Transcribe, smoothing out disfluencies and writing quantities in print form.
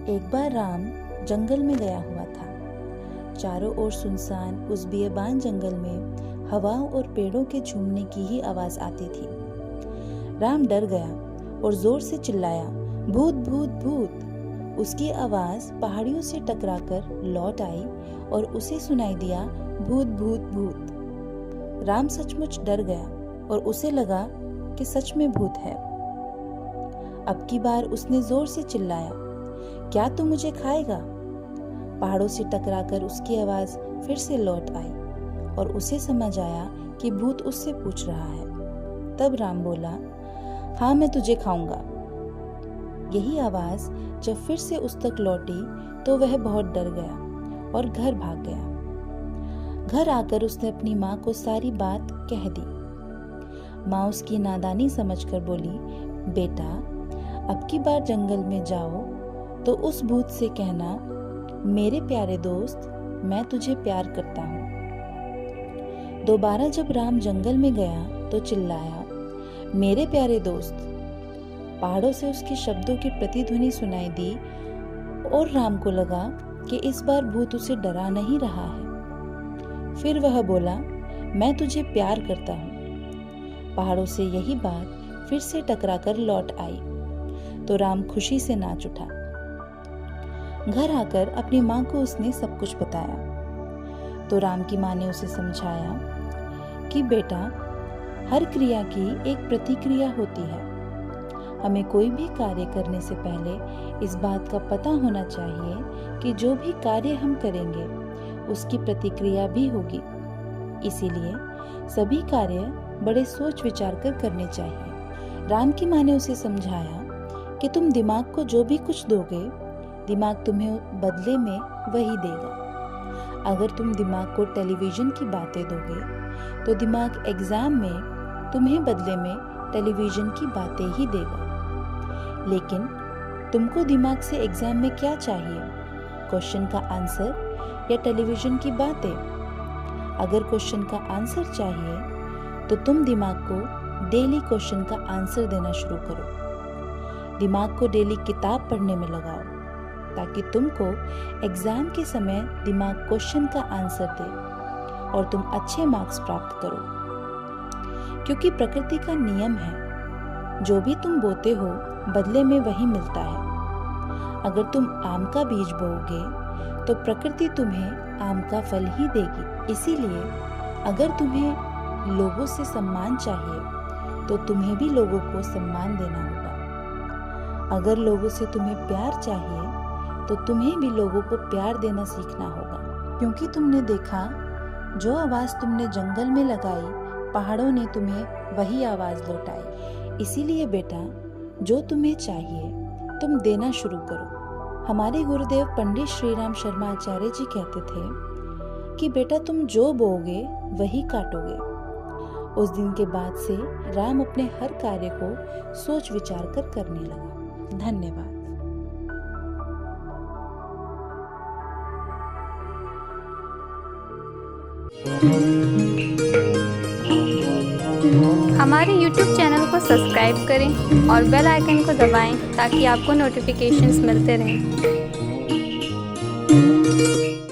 एक बार राम जंगल में गया हुआ था। चारों ओर सुनसान उस बेबान जंगल में हवाओं और पेड़ों के झूमने की ही आवाज आती थी। राम डर गया और जोर से चिल्लाया, भूत भूत भूत। उसकी आवाज पहाड़ियों से टकराकर लौट आई और उसे सुनाई दिया, भूत भूत भूत। राम सचमुच डर गया और उसे लगा कि सच में भूत है। अब की बार उसने जोर से चिल्लाया, क्या तू मुझे खाएगा? पहाड़ों से टकराकर उसकी आवाज फिर से लौट आई और उसे समझ आया कि भूत उससे पूछ रहा है। तब राम बोला, हाँ मैं तुझे खाऊंगा। यही आवाज जब फिर से उस तक लौटी तो वह बहुत डर गया और घर भाग गया। घर आकर उसने अपनी माँ को सारी बात कह दी। माँ उसकी नादानी समझकर बोली, बेटा अब की बार जंगल में जाओ तो उस भूत से कहना, मेरे प्यारे दोस्त मैं तुझे प्यार करता हूँ। दोबारा जब राम जंगल में गया तो चिल्लाया, मेरे प्यारे दोस्त। पहाड़ों से उसके शब्दों की प्रतिध्वनि सुनाई दी और राम को लगा कि इस बार भूत उसे डरा नहीं रहा है। फिर वह बोला, मैं तुझे प्यार करता हूँ। पहाड़ों से यही बात फिर से टकराकर लौट आई तो राम खुशी से नाच उठा। घर आकर अपनी माँ को उसने सब कुछ बताया तो राम की माँ ने उसे समझाया कि बेटा हर क्रिया की एक प्रतिक्रिया होती है। हमें कोई भी कार्य करने से पहले इस बात का पता होना चाहिए कि जो भी कार्य हम करेंगे उसकी प्रतिक्रिया भी होगी। इसीलिए सभी कार्य बड़े सोच विचार कर करने चाहिए। राम की माँ ने उसे समझाया कि तुम दिमाग को जो भी कुछ दोगे दिमाग तुम्हें बदले में वही देगा। अगर तुम दिमाग को टेलीविजन की बातें दोगे तो दिमाग एग्जाम में तुम्हें बदले में टेलीविजन की बातें ही देगा। लेकिन तुमको दिमाग से एग्जाम में क्या चाहिए? क्वेश्चन का आंसर या टेलीविजन की बातें? अगर क्वेश्चन का आंसर चाहिए तो तुम दिमाग को डेली क्वेश्चन का आंसर देना शुरू करो। दिमाग को डेली किताब पढ़ने में लगाओ ताकि तुमको एग्जाम के समय दिमाग क्वेश्चन का आंसर दे और तुम अच्छे मार्क्स प्राप्त करो। क्योंकि प्रकृति का नियम है, जो भी तुम बोते हो बदले में वही मिलता है। अगर तुम आम का बीज बोओगे तो प्रकृति तुम्हें आम का फल ही देगी। इसीलिए अगर तुम्हें लोगों से सम्मान चाहिए तो तुम्हें भी लोगों को सम्मान देना होगा। अगर लोगों से तुम्हें प्यार चाहिए तो तुम्हें भी लोगों को प्यार देना सीखना होगा। क्योंकि तुमने देखा, जो आवाज तुमने जंगल में लगाई पहाड़ों ने तुम्हें वही आवाज लौटाई। इसीलिए बेटा जो तुम्हें चाहिए तुम देना शुरू करो। हमारे गुरुदेव पंडित श्री राम शर्मा आचार्य जी कहते थे कि बेटा तुम जो बोओगे वही काटोगे। उस दिन के बाद से राम अपने हर कार्य को सोच विचार कर करने लगा। धन्यवाद। हमारे YouTube चैनल को सब्सक्राइब करें और बेल आइकन को दबाएं ताकि आपको नोटिफिकेशंस मिलते रहें।